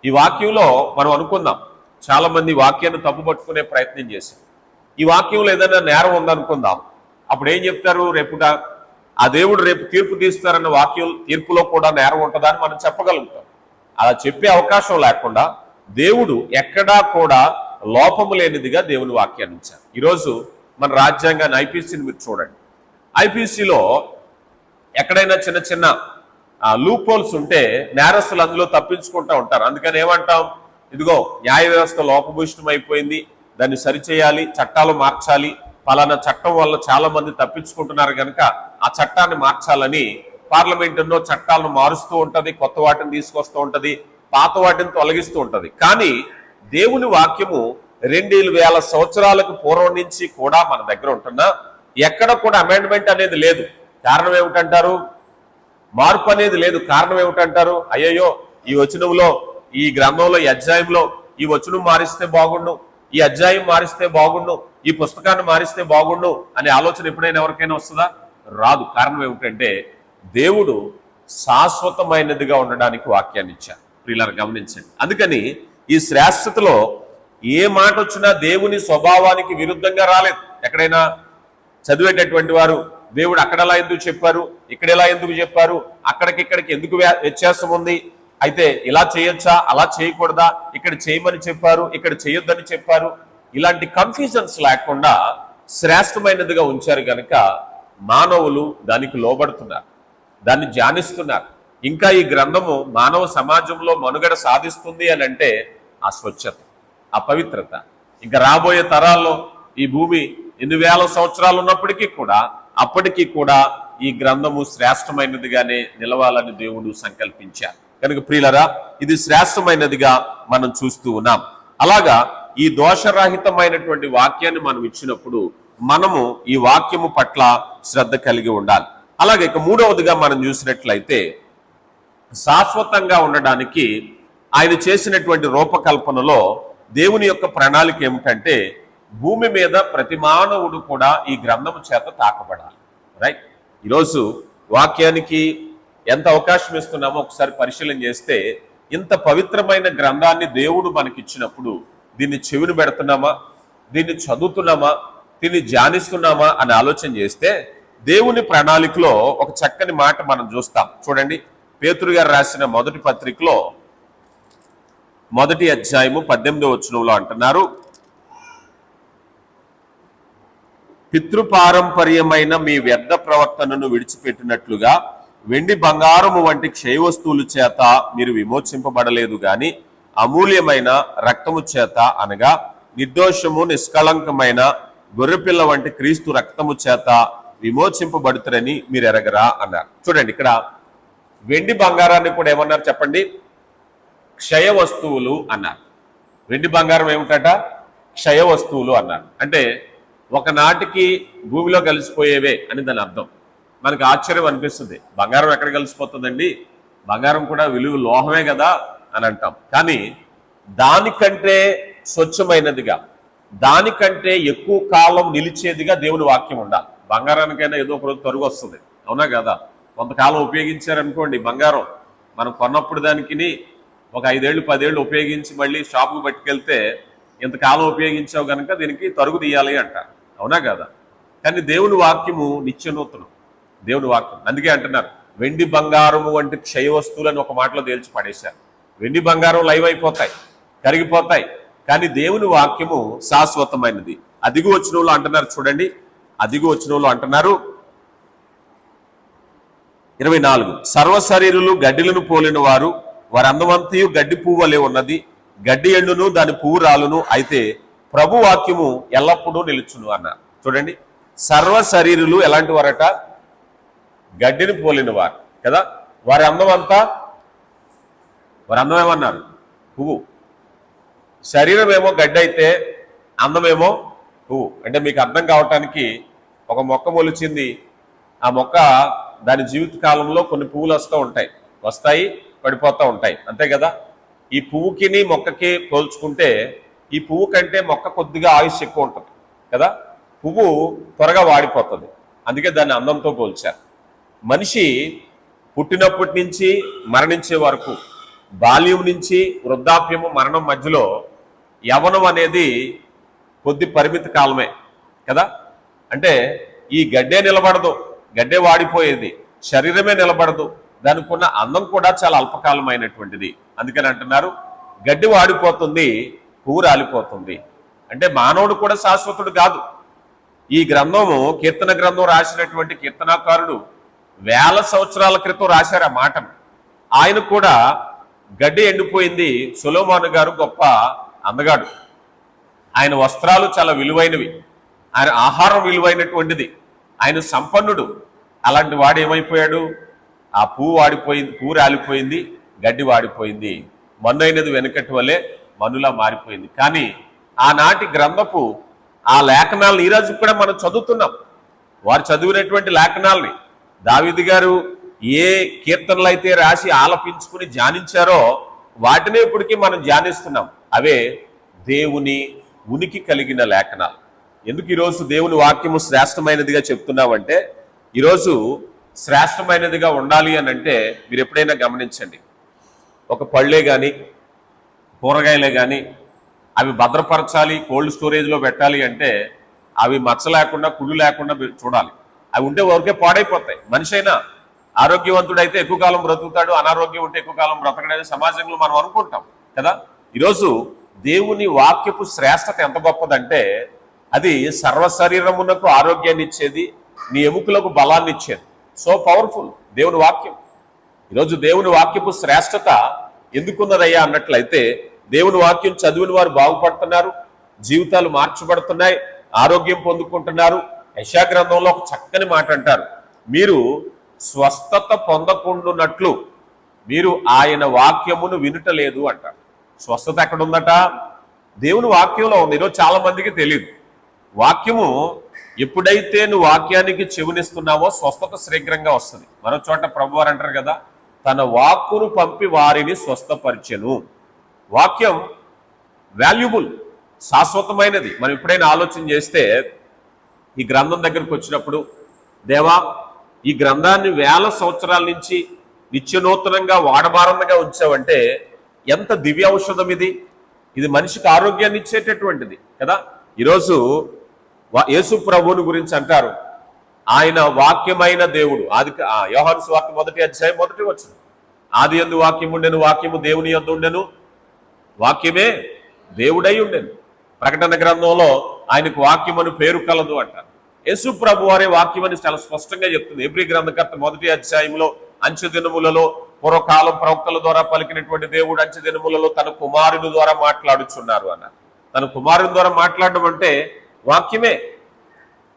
Speaker 1: ఈ వాక్యంలో మనం అనుకుందాం, చాలా మంది వాక్యాన్ని తప్పుపట్టుకునే ప్రయత్నం చేశారు. ఈ వాక్యంలో ఏదైనా నేరం ఉందనుకుందాం, అప్పుడు ఏం చెప్తారు? రేపు ఆ దేవుడు రేపు తీర్పు తీస్తారన్న వాక్యం తీర్పులో కూడా నేరం ఉంటుందా అని మనం చెప్పగలుగుతాం. అలా చెప్పే అవకాశం లేకుండా దేవుడు ఎక్కడా కూడా లోపము లేనిదిగా దేవుని వాక్యాన్ని ఇచ్చారు. ఈరోజు మన రాజ్యాంగాన్ని, ఐపీసీని మీరు చూడండి. ఐపీసీలో ఎక్కడైనా చిన్న చిన్న లూప్ హోల్స్ ఉంటే నేరస్తులు అందులో తప్పించుకుంటూ ఉంటారు. అందుకని ఏమంటాం, ఇదిగో న్యాయ వ్యవస్థ లోపభూయిష్టం అయిపోయింది, దాన్ని సరిచేయాలి, చట్టాలు మార్చాలి, పలానా చట్టం వల్ల చాలా మంది తప్పించుకుంటున్నారు కనుక ఆ చట్టాన్ని మార్చాలని పార్లమెంట్ ఎన్నో చట్టాలను మారుస్తూ ఉంటది, కొత్త వాటిని తీసుకొస్తూ ఉంటది, పాత వాటిని తొలగిస్తూ ఉంటది. కానీ దేవుని వాక్యము 2000 సంవత్సరాలకు పూర్వం నుంచి కూడా మన దగ్గర ఉంటున్నా ఎక్కడ కూడా అమెండ్మెంట్ అనేది లేదు. కారణం ఏమిటంటారు? మార్పు అనేది లేదు. కారణం ఏమిటంటారు? అయ్యయ్యో ఈ వచనంలో, ఈ గ్రంథంలో, ఈ అధ్యాయంలో ఈ వచనం మారిస్తే బాగుండు, ఈ అధ్యాయం మారిస్తే బాగుండు, ఈ పుస్తకాన్ని మారిస్తే బాగుండు అనే ఆలోచన ఎప్పుడైనా ఎవరికైనా వస్తుందా? రాదు. కారణం ఏమిటంటే దేవుడు శాశ్వతమైనదిగా ఉండడానికి వాక్యాన్ని ఇచ్చారు. ప్రియులారా గమనించండి. అందుకని ఈ శ్రేష్టతలో ఏ మాట వచ్చినా దేవుని స్వభావానికి విరుద్ధంగా రాలేదు. ఎక్కడైనా చదివేటటువంటి వారు దేవుడు అక్కడలా ఎందుకు చెప్పారు, ఇక్కడెలా ఎందుకు చెప్పారు, అక్కడికిక్కడికి ఎందుకు వ్యత్యాసం ఉంది, అయితే ఇలా చేయొచ్చా, అలా చేయకూడదా, ఇక్కడ చేయమని చెప్పారు, ఇక్కడ చేయొద్దని చెప్పారు, ఇలాంటి కన్ఫ్యూజన్స్ లేకుండా శ్రేష్టమైనదిగా ఉంచారు కనుక మానవులు దానికి లోబడుతున్నారు, దాన్ని ధ్యానిస్తున్నారు. ఇంకా ఈ గ్రంథము మానవ సమాజంలో మనుగడ సాధిస్తుంది అని అంటే ఆ స్వచ్ఛత, ఆ పవిత్రత. ఇంకా రాబోయే తరాల్లో ఈ భూమి ఎన్ని వేల సంవత్సరాలు ఉన్నప్పటికీ కూడా అప్పటికీ కూడా ఈ గ్రంథము శ్రేష్టమైనదిగానే నిలవాలని దేవుడు సంకల్పించారు కనుక ప్రియులరా ఇది శ్రేష్టమైనదిగా మనం చూస్తూ ఉన్నాం. అలాగా ఈ దోషరహితమైనటువంటి వాక్యాన్ని మనం ఇచ్చినప్పుడు మనము ఈ వాక్యము పట్ల శ్రద్ధ కలిగి ఉండాలి. అలాగే ఇక మూడవదిగా మనం చూసినట్లయితే శాశ్వతంగా ఉండడానికి ఆయన చేసినటువంటి రూపకల్పనలో దేవుని యొక్క ప్రణాళిక ఏమిటంటే భూమి మీద ప్రతి మానవుడు కూడా ఈ గ్రంథము చేత తాకబడాలి. రైట్. ఈరోజు వాక్యానికి ఎంత అవకాశం ఇస్తున్నామో ఒకసారి పరిశీలన చేస్తే ఇంత పవిత్రమైన గ్రంథాన్ని దేవుడు మనకిచ్చినప్పుడు దీన్ని చెవిని పెడుతున్నామా, దీన్ని చదువుతున్నామా, దీన్ని ధ్యానిస్తున్నామా అని ఆలోచన చేస్తే దేవుని ప్రణాళికలో ఒక చక్కని మాట మనం చూస్తాం. చూడండి, పేతురు గారు రాసిన మొదటి పత్రికలో 1వ అధ్యాయము 18వ వచనంలో అంటున్నారు, పితృపారంపర్యమైన మీ వ్యర్థ ప్రవర్తనను విడిచిపెట్టినట్లుగా వెండి బంగారము వంటి క్షయ వస్తువుల చేత మీరు విమోచింపబడలేదు గాని అమూల్యమైన రక్తము చేత అనగా నిర్దోషము నిష్కళంకమైన గొర్రెపిల్ల వంటి క్రీస్తు రక్తము చేత విమోచింపబడుతారని మీరు ఎరగరా అన్నారు. చూడండి, ఇక్కడ వెండి బంగారాన్ని కూడా ఏమన్నారు చెప్పండి? క్షయ వస్తువులు అన్నారు. వెండి బంగారం ఏమిటట? క్షయ వస్తువులు అన్నారు. అంటే ఒకనాటికి భూమిలో కలిసిపోయేవే అని దాని అర్థం. మనకు ఆశ్చర్యం అనిపిస్తుంది, బంగారం ఎక్కడ కలిసిపోతుందండి, బంగారం కూడా విలువ లోహమే కదా అని అంటాం. కానీ దానికంటే స్వచ్ఛమైనదిగా, దానికంటే ఎక్కువ కాలం నిలిచేదిగా దేవుని వాక్యం ఉండాలి. బంగారానికైనా ఏదో ఒక రోజు తరుగు వస్తుంది, అవునా కదా? కొంతకాలం ఉపయోగించారనుకోండి బంగారం, మనం కొన్నప్పుడు దానికి ఒక 5 ఏళ్ళు 10 ఏళ్ళు ఉపయోగించి మళ్ళీ షాపుకు పట్టుకెళ్తే ఇంతకాలం ఉపయోగించావు కనుక దీనికి తరుగు తీయాలి అంటారు, అవునా కదా? కానీ దేవుని వాక్యము నిత్యనూతనం, దేవుని వాక్యం. అందుకే అంటున్నారు వెండి బంగారము వంటి క్షయ వస్తువులని ఒక మాటలో తేల్చి పడేశారు. వెండి బంగారం లైవ్ అయిపోతాయి, కరిగిపోతాయి, కానీ దేవుని వాక్యము శాశ్వతమైనది. అదిగు వచనంలో అంటున్నారు, చూడండి, అదిగు వచనంలో అంటున్నారు 24, సర్వశరీరులు గడ్డిలను పోలిన వారు, వారి అందమంతయు గడ్డి పువ్వు వలె ఉన్నది, గడ్డి ఎండును దాని పువ్వు రాలును, అయితే ప్రభు వాక్యము ఎల్లప్పుడూ నిలుచును అన్నారు. చూడండి, సర్వశరీరులు ఎలాంటి వారట? గడ్డిని పోలిన వారు కదా. వారి అందం అంతా, వారి అందం ఏమన్నారు? పువ్వు. శరీరం ఏమో గడ్డి అయితే అందమేమో పువ్వు. అంటే మీకు అర్థం కావటానికి ఒక మొక్క మొలిచింది, ఆ మొక్క దాని జీవిత కాలంలో కొన్ని పువ్వులు వస్తాయి పడిపోతూ ఉంటాయి, అంతే కదా. ఈ పువ్వుకిని మొక్కకి పోల్చుకుంటే ఈ పువ్వు కంటే మొక్క కొద్దిగా ఆయుష్ ఎక్కువ ఉంటుంది కదా. పువ్వు త్వరగా వాడిపోతుంది, అందుకే దాన్ని అందంతో పోల్చారు. మనిషి పుట్టినప్పటి నుంచి మరణించే వరకు, బాల్యం నుంచి వృద్ధాప్యము మరణం మధ్యలో యవ్వనం అనేది కొద్ది పరిమిత కాలమే కదా. అంటే ఈ గడ్డే నిలబడదు, గడ్డే వాడిపోయేది, శరీరమే నిలబడదు, దానికి ఉన్న అందం కూడా చాలా అల్పకాలమైనటువంటిది. అందుకని అంటున్నారు గడ్డి వాడిపోతుంది, పువ్వు రాలిపోతుంది. అంటే మానవుడు కూడా శాశ్వతుడు కాదు. ఈ గ్రంథము కీర్తన గ్రంథం రాసినటువంటి కీర్తనాకారుడు వేల సంవత్సరాల క్రితం రాశారు ఆ మాటను. ఆయన కూడా గడ్డి ఎండిపోయింది. సొలొమోను గారు గొప్ప అందగాడు, ఆయన వస్త్రాలు చాలా విలువైనవి, ఆయన ఆహారం విలువైనటువంటిది, ఆయన సంపన్నుడు. అలాంటి వాడు ఏమైపోయాడు? ఆ పువ్వు వాడిపోయింది, పువ్వు రాలిపోయింది, గడ్డి వాడిపోయింది, మన్నైనది వెనకటి వల్లే మనులా మారిపోయింది. కానీ ఆనాటి గ్రంథపు ఆ లేఖనాలను ఈరోజు కూడా మనం చదువుతున్నాం. వారు చదివినటువంటి లేఖనాలని దావీదు గారు ఏ కీర్తనలు అయితే రాసి ఆలపించుకుని ధ్యానించారో వాటినే ఇప్పటికీ మనం ధ్యానిస్తున్నాం. అవే దేవుని ఉనికి కలిగిన లేఖనాలు. ఎందుకు ఈరోజు దేవుని వాక్యము శ్రేష్టమైనదిగా చెప్తున్నామంటే, ఈరోజు శ్రేష్టమైనదిగా ఉండాలి అని అంటే మీరు ఎప్పుడైనా గమనించండి, ఒక పళ్ళే కానీ కూరగాయలే కానీ అవి భద్రపరచాలి, కోల్డ్ స్టోరేజ్లో పెట్టాలి అంటే అవి మచ్చ లేకుండా కుళ్ళు లేకుండా చూడాలి. అవి ఉంటే వరకే పాడైపోతాయి. మనిషి అయినా ఆరోగ్యవంతుడైతే ఎక్కువ కాలం బ్రతుకుతాడు, అనారోగ్యం ఉంటే ఎక్కువ కాలం బ్రతకడని సమాజంలో మనం అనుకుంటాం కదా. ఈరోజు దేవుని వాక్యపు శ్రేష్టత ఎంత గొప్పదంటే, అది సర్వశరీరమునకు ఆరోగ్యాన్ని ఇచ్చేది, నీ ఎముకలకు బలాన్ని ఇచ్చేది. సో పవర్ఫుల్ దేవుని వాక్యం. ఈరోజు దేవుని వాక్యపు శ్రేష్టత ఎందుకున్నదయ్యా అన్నట్లయితే, దేవుని వాక్యం చదివిన వారు బాగుపడుతున్నారు, జీవితాలు మార్చబడుతున్నాయి, ఆరోగ్యం పొందుకుంటున్నారు. యెషయా గ్రంథంలో ఒక చక్కని మాట అంటారు, మీరు స్వస్థత పొందకుండునట్లు మీరు ఆయన వాక్యమును వినుటలేదు అంటారు. స్వస్థత ఎక్కడ ఉందట? దేవుని వాక్యంలో ఉంది. ఈరోజు చాలా మందికి తెలియదు. వాక్యము ఎప్పుడైతే నువ్వు వాక్యానికి చెవునిస్తున్నావో స్వస్థత శీఘ్రంగా వస్తుంది. మరో చోట ప్రభువారు అంటారు కదా, తన వాక్కును పంపి వారిని స్వస్థపరిచెను. వాక్యం వాల్యుబుల్, శాశ్వతమైనది. మనం ఎప్పుడైనా ఆలోచన చేస్తే, ఈ గ్రంథం దగ్గరకు వచ్చినప్పుడు, దేవా ఈ గ్రంథాన్ని వేల సంవత్సరాల నుంచి నిత్యనూతనంగా వాడబారంగా ఉంచావంటే ఎంత దివ్య ఔషధం ఇది. ఇది మనిషికి ఆరోగ్యాన్ని ఇచ్చేటటువంటిది కదా. ఈరోజు యేసు ప్రభువుని గురించి అంటారు, ఆయన వాక్యమైన దేవుడు. యోహాను సువార్త 1వ అధ్యాయం 1వ వచనం, ఆది యందు వాక్యము ఉండెను, వాక్యము దేవుని యందు ఉండెను, వాక్యమే దేవుడై ఉండెను. ప్రకటన గ్రంథంలో ఆయనకు వాక్యమని పేరు కలదు అంటారు. యేసు ప్రభు వారే వాక్యమని చాలా స్పష్టంగా చెప్తుంది. హెబ్రీ గ్రంథకర్త 1వ అధ్యాయంలో, అంచె దినములలో పూర్వకాలం ప్రవక్తల ద్వారా పలికినటువంటి దేవుడు అంచె దినములలో తన కుమారుని ద్వారా మాట్లాడుచున్నారు అన్నారు. తన కుమారుని ద్వారా మాట్లాడడం అంటే వాక్యమే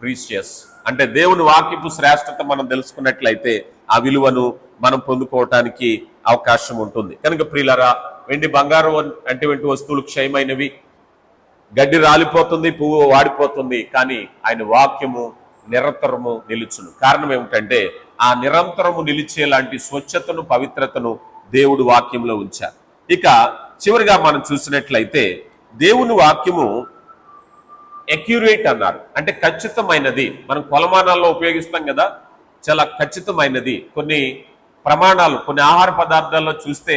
Speaker 1: ప్రీషియస్. అంటే దేవుని వాక్యపు శ్రేష్టత మనం తెలుసుకున్నట్లయితే ఆ విలువను మనం పొందుకోవటానికి అవకాశం ఉంటుంది. కనుక ప్రియులారా, వెండి బంగారం అటువంటి వస్తువులు క్షయమైనవి, గడ్డి రాలిపోతుంది, పువ్వు వాడిపోతుంది, కానీ ఆయన వాక్యము నిరంతరము నిలుచును. కారణం ఏమిటంటే, ఆ నిరంతరము నిలిచేలాంటి స్వచ్ఛతను, పవిత్రతను దేవుడు వాక్యంలో ఉంచారు. ఇక చివరిగా మనం చూసినట్లయితే, దేవుని వాక్యము అక్యురేట్ అన్నారు, అంటే ఖచ్చితమైనది. మనం కొలమానాల్లో ఉపయోగిస్తాం కదా, చాలా ఖచ్చితమైనది. కొన్ని ప్రమాణాలు, కొన్ని ఆహార పదార్థాల్లో చూస్తే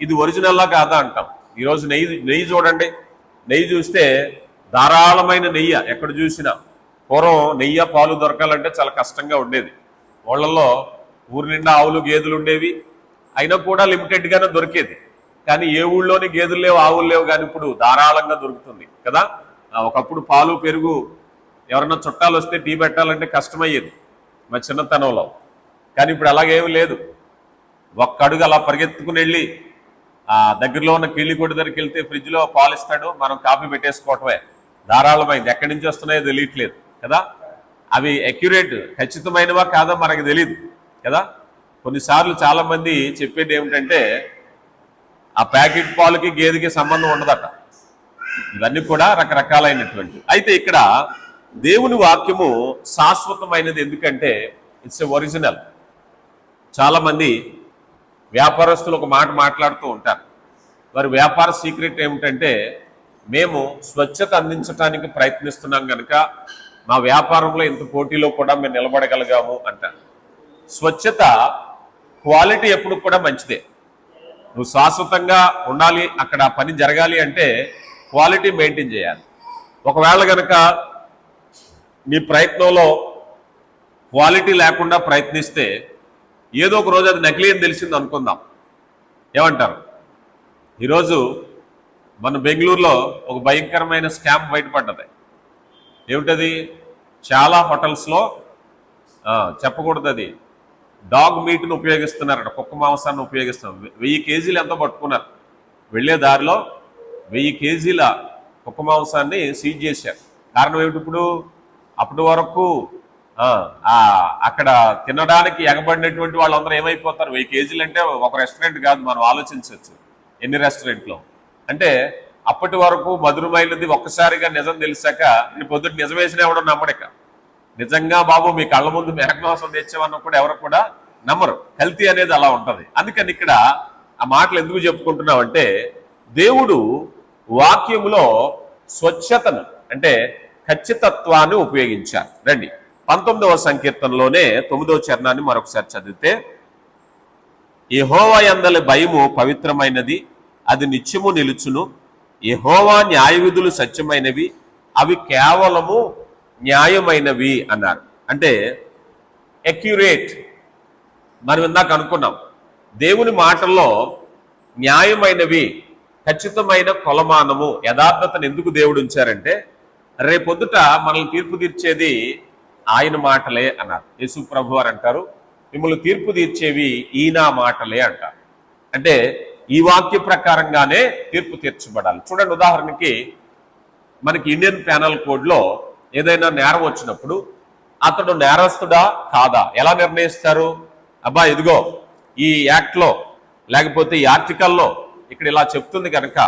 Speaker 1: ఇది ఒరిజినల్లా కాదా అంటాం. ఈరోజు నెయ్యి చూడండి, నెయ్యి చూస్తే ధారాళమైన నెయ్యి ఎక్కడ చూసినా. పూర్వం నెయ్యి పాలు దొరకాలంటే చాలా కష్టంగా ఉండేది. ఊళ్ళల్లో ఊరి నిండా ఆవులు గేదెలు ఉండేవి, అయినా కూడా లిమిటెడ్గానే దొరికేది. కానీ ఏ ఊళ్ళోని గేదెలు లేవు, ఆవులు లేవు, కానీ ఇప్పుడు ధారాళంగా దొరుకుతుంది కదా. ఒకప్పుడు పాలు పెరుగు ఎవరన్నా చుట్టాలు వస్తే టీ పెట్టాలంటే కష్టమయ్యేది మా చిన్నతనంలో. కానీ ఇప్పుడు అలాగేమీ లేదు. ఒక్క అడుగు అలా పరిగెత్తుకుని వెళ్ళి ఆ దగ్గరలో ఉన్న కిళ్ళికొడి దగ్గరికి వెళ్తే ఫ్రిడ్జ్లో పాలు ఇస్తాడు, మనం కాఫీ పెట్టేసుకోవటమే. ధారాళమైంది, ఎక్కడి నుంచి వస్తున్నాయో తెలియట్లేదు కదా. అవి అక్యురేట్, ఖచ్చితమైనవా కాదా మనకు తెలియదు కదా. కొన్నిసార్లు చాలా మంది చెప్పేది ఏమిటంటే, ఆ ప్యాకెట్ పాలకి గేదెకి సంబంధం ఉండదట. ఇవన్నీ కూడా రకరకాలైనటువంటి. అయితే ఇక్కడ దేవుని వాక్యము శాశ్వతమైనది. ఎందుకంటే ఇట్స్ ఎ ఒరిజినల్. చాలా మంది వ్యాపారస్తులు ఒక మాట మాట్లాడుతూ ఉంటారు. వారి వ్యాపార సీక్రెట్ ఏమిటంటే, మేము స్వచ్ఛత అందించడానికి ప్రయత్నిస్తున్నాం కనుక మా వ్యాపారంలో ఇంత పోటీలో కూడా మేము నిలబడగలిగాము అంటారు. స్వచ్ఛత, క్వాలిటీ ఎప్పుడు కూడా మంచిదే. నువ్వు శాశ్వతంగా ఉండాలి, అక్కడ పని జరగాలి అంటే క్వాలిటీ మెయింటైన్ చేయాలి. ఒకవేళ కనుక నీ ప్రయత్నంలో క్వాలిటీ లేకుండా ప్రయత్నిస్తే ఏదో ఒక రోజు అది నకిలీ అని తెలిసింది అనుకుందాం, ఏమంటారు? ఈరోజు మన బెంగళూరులో ఒక భయంకరమైన స్కామ్ బయటపడ్డది. ఏమిటది? చాలా హోటల్స్లో చెప్పకూడదు, అది డాగ్ మీట్ను ఉపయోగిస్తున్నారట, కుక్క మాంసాన్ని ఉపయోగిస్తున్నారు. 1000 కేజీలు ఎంతో పట్టుకున్నారు. వెళ్ళే దారిలో 1000 కేజీల కుక్క మాంసాన్ని సీజ్ చేశారు. కారణం ఏమిటి? ఇప్పుడు అప్పటి వరకు అక్కడ తినడానికి ఎగబడినటువంటి వాళ్ళందరూ ఏమైపోతారు? 1000 కేజీలు అంటే ఒక రెస్టారెంట్ కాదు, మనం ఆలోచించవచ్చు ఎన్ని రెస్టారెంట్లో. అంటే అప్పటి వరకు మధురమైనది ఒక్కసారిగా నిజం తెలిసాక నేను పొద్దున్న నిజం వేసిన ఎవడో నమ్మడిక. నిజంగా బాబు మీ కళ్ళ ముందు మేకమాంసం తెచ్చామన్న కూడా ఎవరు కూడా నమ్మరు. హెల్తీ అనేది అలా ఉంటుంది. అందుకని ఇక్కడ ఆ మాటలు ఎందుకు చెప్పుకుంటున్నామంటే, దేవుడు వాక్యములో స్వచ్ఛతను అంటే ఖచ్చితత్వాన్ని ఉపయోగించారు. రండి 19వ సంకీర్తనలోనే 9వ చరణాన్ని మరొకసారి చదివితే, యెహోవా యందలి భయము పవిత్రమైనది, అది నిత్యము నిలుచును. యెహోవా న్యాయవిధులు సత్యమైనవి, అవి కేవలము న్యాయమైనవి అన్నారు. అంటే అక్యురేట్. మనం ఇందాక అనుకున్నాం, దేవుని మాటల్లో న్యాయమైనవి, ఖచ్చితమైన కొలమానము, యథార్థతను ఎందుకు దేవుడు ఉంచారంటే, రేపొద్దుట మనల్ని తీర్పు తీర్చేది ఆయన మాటలే అన్నారు. యేసు ప్రభు వారు అంటారు, మిమ్మల్ని తీర్పు తీర్చేవి ఈయన మాటలే అంటారు. అంటే ఈ వాక్య ప్రకారంగానే తీర్పు తీర్చబడాలి. చూడండి, ఉదాహరణకి మనకి ఇండియన్ పెనల్ కోడ్లో ఏదైనా నేరం వచ్చినప్పుడు అతడు నేరస్తుడా కాదా ఎలా నిర్ణయిస్తారు? అబ్బా ఇదిగో ఈ యాక్ట్లో లేకపోతే ఈ ఆర్టికల్లో ఇక్కడ ఇలా చెప్తుంది కనుక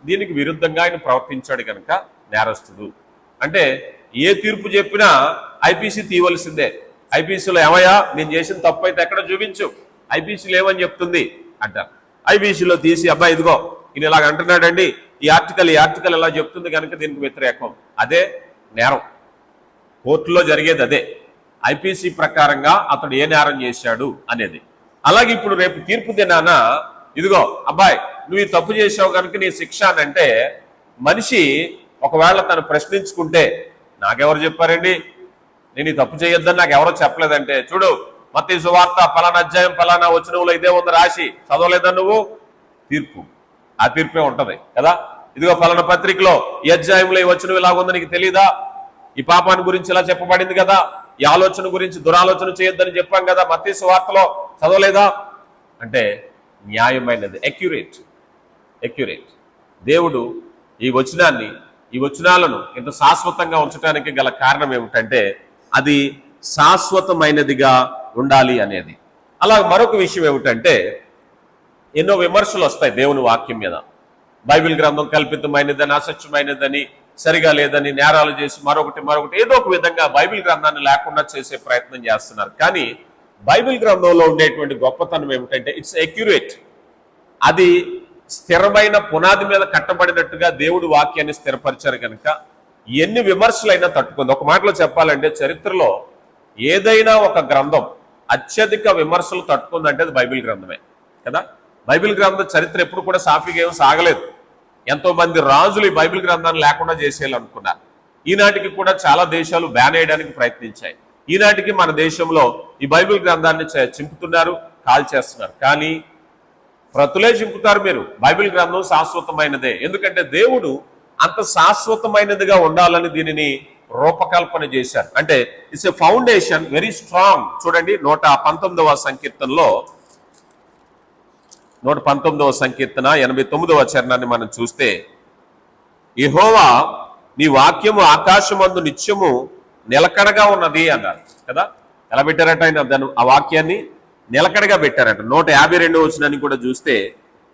Speaker 1: దీనికి విరుద్ధంగా ఆయన ప్రవర్తించాడు కనుక నేరస్తుడు. అంటే ఏ తీర్పు చెప్పినా ఐపీసీ తీయవలసిందే. ఐపీసీలో ఏమయ్యా నేను చేసిన తప్పు అయితే ఎక్కడ చూపించు, ఐపీసీలో ఏమని చెప్తుంది అంటారు. ఐపీసీలో తీసి అబ్బాయి ఇదిగో ఈయన ఇలాగ అంటున్నాడండి, ఈ ఆర్టికల్ ఇలా చెప్తుంది కనుక దీనికి వ్యతిరేకం, అదే నేరం. కోర్టులో జరిగేది అదే, ఐపీసీ ప్రకారంగా అతడు ఏ నేరం చేశాడు అనేది. అలాగే ఇప్పుడు రేపు తీర్పు దినాన ఇదిగో అబ్బాయి నువ్వు ఈ తప్పు చేసావు కనుక నీ శిక్ష అని అంటే, మనిషి ఒకవేళ తను ప్రశ్నించుకుంటే నాకెవరు చెప్పారండి, నేను ఈ తప్పు చేయొద్దని నాకు ఎవరో చెప్పలేదంటే, చూడు మత్తయి సువార్త ఫలానా అధ్యాయం ఫలానా వచనంలో ఇదే ఉంది రాసి చదవలేదా నువ్వు, తీర్పు ఆ తీర్పే ఉంటది కదా. ఇదిగో ఫలానా పత్రికలో ఈ అధ్యాయంలో ఈ వచనం ఇలా ఉందని నీకు తెలీదా, ఈ పాపాన్ని గురించి ఇలా చెప్పబడింది కదా, ఈ ఆలోచన గురించి దురాలోచన చేయొద్దని చెప్పాం కదా మత్తయి సువార్తలో, చదవలేదా అంటే న్యాయమైనది, అక్యురేట్. దేవుడు ఈ వచనాలను ఇంత శాశ్వతంగా ఉంచడానికి గల కారణం ఏమిటంటే అది శాశ్వతమైనదిగా ఉండాలి అనేది. అలా మరొక విషయం ఏమిటంటే, ఎన్నో విమర్శలు వస్తాయి దేవుని వాక్యం మీద. బైబిల్ గ్రంథం కల్పితమైనదని, అసత్యమైనదని, సరిగా లేదని, నేరాలు చేసి మరొకటి ఏదో ఒక విధంగా బైబిల్ గ్రంథాన్ని లేకుండా చేసే ప్రయత్నం చేస్తున్నారు. కానీ బైబిల్ గ్రంథంలో ఉండేటువంటి గొప్పతనం ఏమిటంటే ఇట్స్ అక్యురేట్. అది స్థిరమైన పునాది మీద కట్టబడినట్టుగా దేవుడు వాక్యాన్ని స్థిరపరిచారు కనుక ఎన్ని విమర్శలైనా తట్టుకుంది. ఒక మాటలో చెప్పాలంటే చరిత్రలో ఏదైనా ఒక గ్రంథం అత్యధిక విమర్శలు తట్టుకుందంటే అది బైబిల్ గ్రంథమే కదా. బైబిల్ గ్రంథం చరిత్ర ఎప్పుడు కూడా సాఫీగా ఏం సాగలేదు. ఎంతో మంది రాజులు ఈ బైబిల్ గ్రంథాన్ని లేకుండా చేసేయాలనుకున్నారు. ఈనాటికి కూడా చాలా దేశాలు బ్యాన్ చేయడానికి ప్రయత్నించాయి. ఈనాటికి మన దేశంలో ఈ బైబిల్ గ్రంథాన్ని చింపుతున్నారు, కాల్ చేస్తున్నారు. కానీ ప్రతులే చింపుతారు మీరు, బైబిల్ గ్రంథం శాశ్వతమైనదే. ఎందుకంటే దేవుడు అంత శాశ్వతమైనదిగా ఉండాలని దీనిని రూపకల్పన చేశారు. అంటే it's a foundation very strong. చూడండి 119వ సంకీర్తనలో 119వ సంకీర్తన 89వ చరణాన్ని మనం చూస్తే, యెహోవా నీ వాక్యము ఆకాశమందు నిత్యము నిలకడగా ఉన్నది అన్నారు కదా. ఎలా పెట్టారట ఆయన ఆ వాక్యాన్ని? నిలకడగా పెట్టారట. 152వ వచనాన్ని కూడా చూస్తే,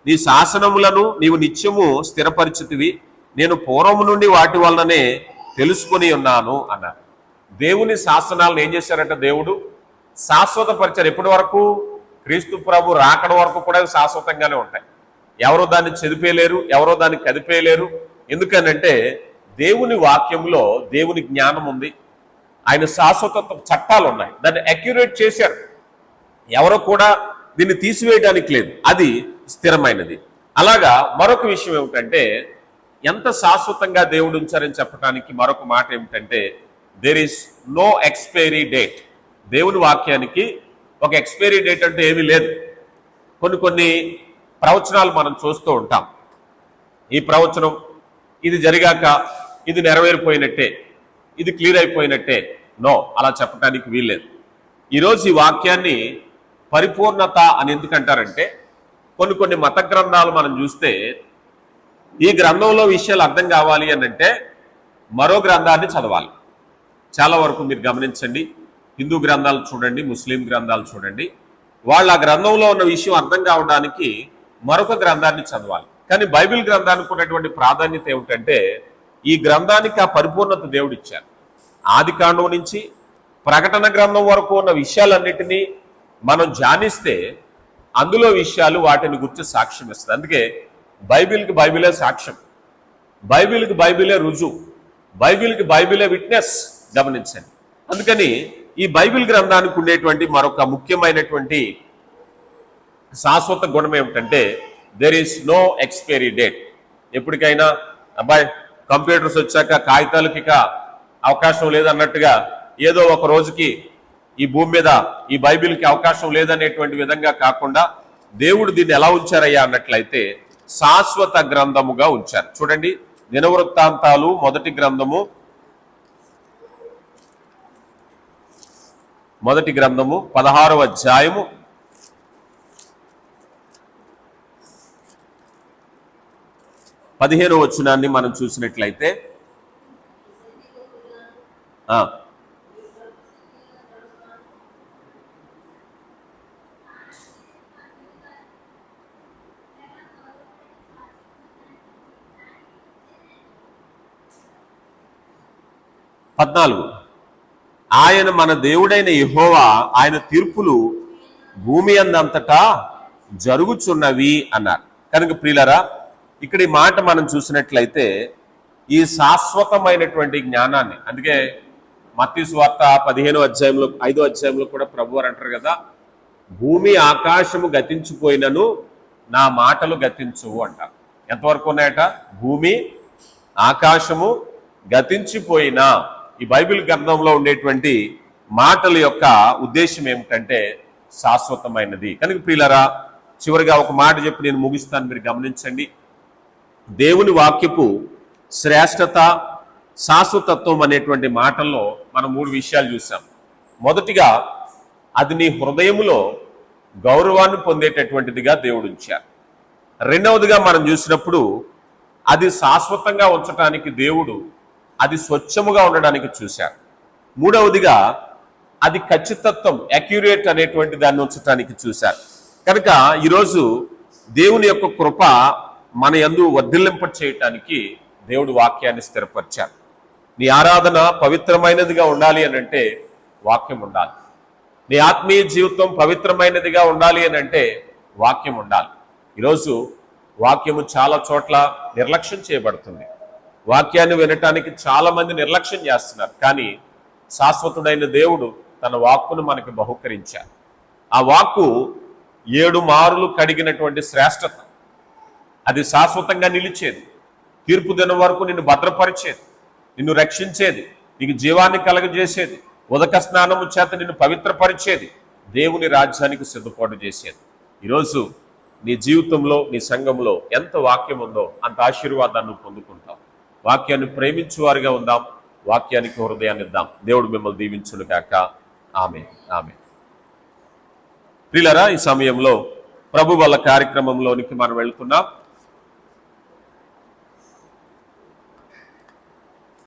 Speaker 1: నీ శాసనములను నీవు నిత్యము స్థిరపరిచితివి, నేను పూర్వము నుండి వాటి వలననే తెలుసుకొని ఉన్నాను అన్నారు. దేవుని శాసనాలను ఏం చేశారట? దేవుడు శాశ్వతపరిచారు. ఎప్పటి వరకు? క్రీస్తు ప్రభు రాకడ వరకు కూడా శాశ్వతంగానే ఉంటాయి. ఎవరో దాన్ని చెదిపేయలేరు, ఎవరో దాన్ని కదిపేయలేరు. ఎందుకనంటే దేవుని వాక్యంలో దేవుని జ్ఞానం ఉంది, ఆయన శాశ్వత చట్టాలు ఉన్నాయి, దాన్ని అక్యురేట్ చేశారు. ఎవరో కూడా దీన్ని తీసివేయడానికి లేదు, అది స్థిరమైనది. అలాగా మరొక విషయం ఏమిటంటే, ఎంత శాశ్వతంగా దేవుడు ఉంచారని చెప్పడానికి మరొక మాట ఏమిటంటే, there is no expiry date. దేవుని వాక్యానికి ఒక ఎక్స్పైరీ డేట్ అంటే ఏమీ లేదు. కొన్ని ప్రవచనాలు మనం చూస్తూ ఉంటాం. ఈ ప్రవచనం ఇది జరిగాక ఇది నెరవేరిపోయినట్టే, ఇది క్లియర్ అయిపోయినట్టే, నో, అలా చెప్పడానికి వీల్లేదు. ఈరోజు ఈ వాక్యాన్ని పరిపూర్ణత అని ఎందుకంటారంటే, కొన్ని మత గ్రంథాలు మనం చూస్తే ఈ గ్రంథంలో విషయాలు అర్థం కావాలి అని అంటే మరో గ్రంథాన్ని చదవాలి. చాలా వరకు మీరు గమనించండి, హిందూ గ్రంథాలు చూడండి, ముస్లిం గ్రంథాలు చూడండి, వాళ్ళ ఆ గ్రంథంలో ఉన్న విషయం అర్థం కావడానికి మరొక గ్రంథాన్ని చదవాలి. కానీ బైబిల్ గ్రంథానికి ఉన్నటువంటి ప్రాధాన్యత ఏమిటంటే, ఈ గ్రంథానికి ఆ పరిపూర్ణత దేవుడు ఇచ్చారు. ఆది కాండం నుంచి ప్రకటన గ్రంథం వరకు ఉన్న విషయాలన్నిటినీ మనం ధ్యానిస్తే అందులో విషయాలు వాటిని గురించి సాక్ష్యం ఇస్తుంది. అందుకే బైబిల్కి బైబిలే సాక్ష్యం, బైబిల్కి బైబిలే రుజువు, బైబిల్కి బైబిలే విట్నెస్. గమనించండి. అందుకని ఈ బైబిల్ గ్రంథానికి ఉండేటువంటి మరొక ముఖ్యమైనటువంటి శాశ్వత గుణం ఏమిటంటే, there is no expiry date. ఎప్పటికైనా అబ్బాయి కంప్యూటర్స్ వచ్చాక కాగితాలకి ఇక అవకాశం లేదన్నట్టుగా ఏదో ఒక రోజుకి ఈ భూమి మీద ఈ బైబిల్కి అవకాశం లేదనేటువంటి విధంగా కాకుండా దేవుడు దీన్ని ఎలా ఉంచారయ్యా అన్నట్లయితే శాశ్వత గ్రంథముగా ఉంచారు. చూడండి, దినవృత్తాంతాలు మొదటి గ్రంథము 16వ అధ్యాయము 15వ వచనాన్ని మనం చూసినట్లయితే, ఆయన మన దేవుడైన యెహోవా, ఆయన తీర్పులు భూమి అందంతటా జరుగుచున్నవి అన్నారు. కనుక ప్రియులారా, ఇక్కడ ఈ మాట మనం చూసినట్లయితే ఈ శాశ్వతమైనటువంటి జ్ఞానాన్ని, అందుకే మత్తయి సువార్త 15వ అధ్యాయంలో 5వ అధ్యాయంలో కూడా ప్రభువారు అంటారు కదా, భూమి ఆకాశము గతించిపోయినను నా మాటలు గతించువు అంటారు. ఎంతవరకు ఉన్నాయట? భూమి ఆకాశము గతించిపోయినా. ఈ బైబిల్ గ్రంథంలో ఉండేటువంటి మాటల యొక్క ఉద్దేశం ఏమిటంటే శాశ్వతమైనది. కనుక ప్రియులారా, చివరిగా ఒక మాట చెప్పి నేను ముగిస్తాను, మీరు గమనించండి. దేవుని వాక్యపు శ్రేష్టత, శాశ్వతత్వం అనేటువంటి మాటల్లో మనం 3 విషయాలు చూసాం. మొదటిగా, అది నీ హృదయములో గౌరవాన్ని పొందేటటువంటిదిగా దేవుడు ఉంచారు. రెండవదిగా మనం చూసినప్పుడు అది శాశ్వతంగా ఉంచటానికి దేవుడు అది స్వచ్ఛముగా ఉండడానికి చూశారు. మూడవదిగా, అది ఖచ్చితత్వం, అక్యురేట్ అనేటువంటి దాన్ని ఉంచడానికి చూశారు. కనుక ఈరోజు దేవుని యొక్క కృప మన యందు వర్ధిల్లింప చేయటానికి దేవుడు వాక్యాన్ని స్థిరపరిచారు. నీ ఆరాధన పవిత్రమైనదిగా ఉండాలి అని అంటే వాక్యం ఉండాలి. నీ ఆత్మీయ జీవితం పవిత్రమైనదిగా ఉండాలి అని అంటే వాక్యం ఉండాలి. ఈరోజు వాక్యము చాలా చోట్ల నిర్లక్ష్యం చేయబడుతుంది. వాక్యాన్ని వినటానికి చాలా మంది నిర్లక్ష్యం చేస్తున్నారు. కానీ శాశ్వతుడైన దేవుడు తన వాక్కును మనకి బహుకరించారు. ఆ వాక్కు 7 మారులు కడిగినటువంటి శ్రేష్టత, అది శాశ్వతంగా నిలిచేది. తీర్పు దినం వరకు నిన్ను భద్రపరిచేది, నిన్ను రక్షించేది, నీకు జీవాన్ని కలగజేసేది, ఉదక స్నానము చేత నిన్ను పవిత్రపరిచేది, దేవుని రాజ్యానికి సిద్ధపాటు చేసేది. ఈరోజు నీ జీవితంలో, నీ సంఘంలో ఎంత వాక్యం ఉందో అంత ఆశీర్వాదాన్ని పొందుకుంటాం. వాక్యాన్ని ప్రేమించువారుగా ఉందాం, వాక్యానికి హృదయాన్ని ఇద్దాం. దేవుడు మిమ్మల్ని దీవించును గాక. ఆమేన్, ఆమేన్. ప్రియులారా, ఈ సమయంలో ప్రభు వల్ల కార్యక్రమంలోనికి మనం వెళ్తున్నాం.